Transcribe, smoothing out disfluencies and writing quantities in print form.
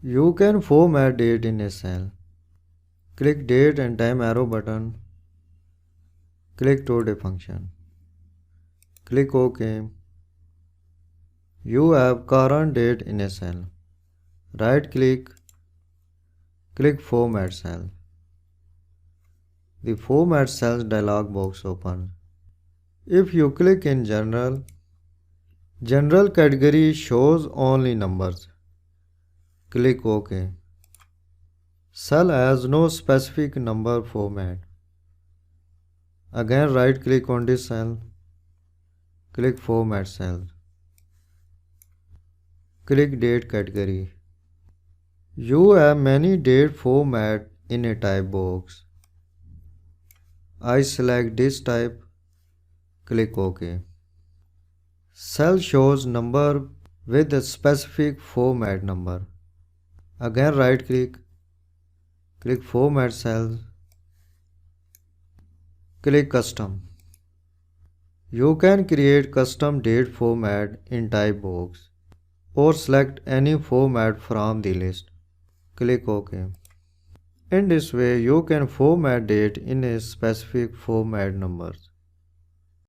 You can format date in a cell. Click date and time arrow button. Click to the function. Click OK. You have current date in a cell. Right click. Click Format Cell. The Format Cells dialog box opens. If you click in General category shows only numbers. Click OK. Cell has no specific number format. Again right click on this cell. Click Format Cell. Click Date category. You have many date format in a type box. I select this type. Click OK. Cell shows number with a specific format number. Again right click. Click Format Cells. Click Custom. You can create custom date format in type box or select any format from the list. Click OK. In this way, you can format date in a specific format numbers.